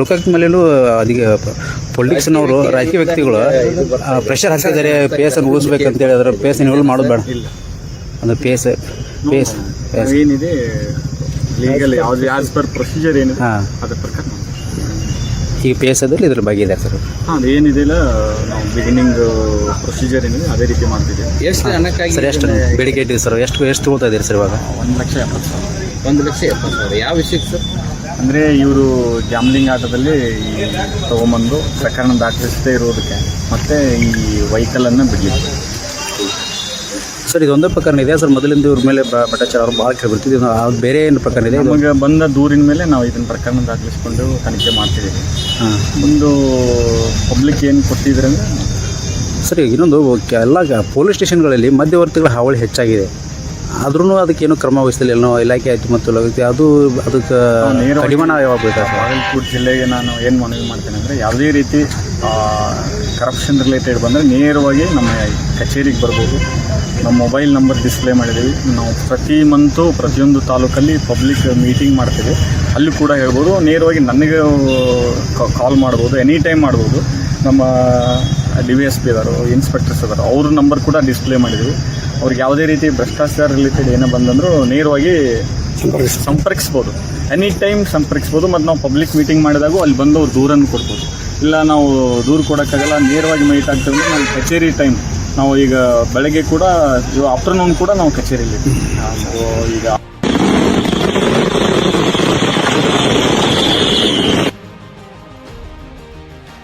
ಲೋಕಾಯುಕ್ತ ಮೇಲೇನು ಅದಕ್ಕೆ ಪೊಲಿಟಿಕ್ಸ್ನವರು ರಾಜಕೀಯ ವ್ಯಕ್ತಿಗಳು ಪ್ರೆಷರ್ ಹಾಕ್ತಿದ್ದಾರೆ ಪಿ ಎಸ್ ಅನ್ನು ಉಳಿಸ್ಬೇಕಂತೇಳಿ ಅದರ ಪಿ ಎಸ್ ಇನ್ವಾಲ್ವ್ ಮಾಡೋದು ಬೇಡ ಅಂದರೆ ಪಿ ಎಸ್ ಏನಿದೆ ಲೀಗಲ್ ಯಾವ್ದು ಆಸ್ ಪರ್ ಪ್ರೊಸೀಜರ್ ಏನಿದೆ ಅದ್ರ ಪ್ರಕಾರ ಈಗ ಪಿ ಎಸ್ ಅದ್ರಲ್ಲಿ ಇದ್ರ ಬಗ್ಗೆ ಇದೆ ಸರ್. ಅದು ಏನಿದೆಲ್ಲ ನಾವು ಬಿಗಿನಿಂಗ್ ಪ್ರೊಸೀಜರ್ ಏನಿದೆ ಅದೇ ರೀತಿ ಮಾಡ್ತಿದ್ದೀವಿ. ಎಷ್ಟು ಹಣಕ್ಕಾಗಿ ಸರ್ ಎಷ್ಟು ಬೇಡಿಕೆ ಇಟ್ಟಿದೆ ಸರ್? ಎಷ್ಟು ತೊಗೊಳ್ತಾ ಇದ್ದೀರಿ ಸರ್ ಇವಾಗ? 1,70,000. 1,70,000. ಯಾವ ವಿಷಯಕ್ಕೆ ಸರ್? ಅಂದರೆ ಇವರು ಗ್ಯಾಮ್ಲಿಂಗ್ ಆಟದಲ್ಲಿ ತೊಗೊಂಬಂದು ಪ್ರಕರಣ ದಾಖಲಿಸದೇ ಇರೋದಕ್ಕೆ ಮತ್ತು ಈ ವೆಹಿಕಲನ್ನು ಬಿಡಲಿಕ್ಕೆ. ಸರ್ ಇದೊಂದೇ ಪ್ರಕರಣ ಇದೆ ಸರ್? ಮೊದಲಿಂದ ಇವ್ರ ಮೇಲೆ ಭಟ್ಟಾಚಾರ ಅವರು ಭಾಳ ಕೇಳಿಬಿಡ್ತಿದ್ವಿ, ಅದು ಬೇರೆ ಏನು ಪ್ರಕರಣ ಇದೆ? ನಮಗೆ ಬಂದ ದೂರಿನ ಮೇಲೆ ನಾವು ಇದನ್ನು ಪ್ರಕರಣ ದಾಖಲಿಸ್ಕೊಂಡು ತನಿಖೆ ಮಾಡ್ತಿದ್ದೀವಿ. ಒಂದು ಪಬ್ಲಿಕ್ ಏನು ಕೊಟ್ಟಿದ್ರೆ ಅಂದರೆ ಸರ್ ಇನ್ನೊಂದು ಎಲ್ಲ ಪೊಲೀಸ್ ಸ್ಟೇಷನ್ಗಳಲ್ಲಿ ಮಧ್ಯವರ್ತಿಗಳ ಹಾವಳಿ ಹೆಚ್ಚಾಗಿದೆ, ಆದ್ರೂ ಅದಕ್ಕೇನು ಕ್ರಮ ವಹಿಸ್ತಿಲ್ಲ ಏನೋ ಇಲಾಖೆ ಆಯ್ತು ಮತ್ತು ಅದಕ್ಕೆ ಕಡಿವಾಣ ಯಾವಾಗ ಬೇಕಾ? ಬಾಗಲಕೋಟೆ ಜಿಲ್ಲೆಗೆ ನಾನು ಏನು ಮನವಿ ಮಾಡ್ತೇನೆ ಅಂದರೆ ಯಾವುದೇ ರೀತಿ ಕರಪ್ಷನ್ ರಿಲೇಟೆಡ್ ಬಂದರೆ ನೇರವಾಗಿ ನಮ್ಮ ಕಚೇರಿಗೆ ಬರ್ಬೋದು. ನಮ್ಮ ಮೊಬೈಲ್ ನಂಬರ್ ಡಿಸ್ಪ್ಲೇ ಮಾಡಿದ್ದೀವಿ. ನಾವು ಪ್ರತಿ ಮಂತು ಪ್ರತಿಯೊಂದು ತಾಲೂಕಲ್ಲಿ ಪಬ್ಲಿಕ್ ಮೀಟಿಂಗ್ ಮಾಡ್ತೀವಿ, ಅಲ್ಲಿ ಕೂಡ ಹೇಳ್ಬೋದು. ನೇರವಾಗಿ ನನಗೆ ಕಾಲ್ ಮಾಡ್ಬೋದು, ಎನಿ ಟೈಮ್ ಮಾಡ್ಬೋದು. ನಮ್ಮ DVSP ಇದ್ದಾರೆ, ಇನ್ಸ್ಪೆಕ್ಟರ್ಸ್ ಇದ್ದಾರೆ, ಅವ್ರ ನಂಬರ್ ಕೂಡ ಡಿಸ್ಪ್ಲೇ ಮಾಡಿದ್ದೀವಿ. ಅವ್ರಿಗೆ ಯಾವುದೇ ರೀತಿ ಭ್ರಷ್ಟಾಚಾರ ರಿಲೇಟೆಡ್ ಏನೋ ಬಂದಂದರೂ ನೇರವಾಗಿ ಸಂಪರ್ಕಿಸ್ಬೋದು, ಎನಿ ಟೈಮ್ ಸಂಪರ್ಕಿಸ್ಬೋದು. ಮತ್ತು ನಾವು ಪಬ್ಲಿಕ್ ಮೀಟಿಂಗ್ ಮಾಡಿದಾಗೂ ಅಲ್ಲಿ ಬಂದು ಅವ್ರು ದೂರನ್ನು ಕೊಡ್ಬೋದು. ಇಲ್ಲ ನಾವು ದೂರು ಕೊಡೋಕ್ಕಾಗಲ್ಲ, ನೇರವಾಗಿ ಮೀಟ್ ಆಗ್ತೇವೆ ಅಂದರೆ ನಾವು ಕಚೇರಿ ಟೈಮ್ ನಾವು ಈಗ ಬೆಳಗ್ಗೆ ಕೂಡ ಆಫ್ಟರ್ನೂನ್ ಕೂಡ ನಾವು ಕಚೇರಿಯಲ್ಲಿ ಈಗ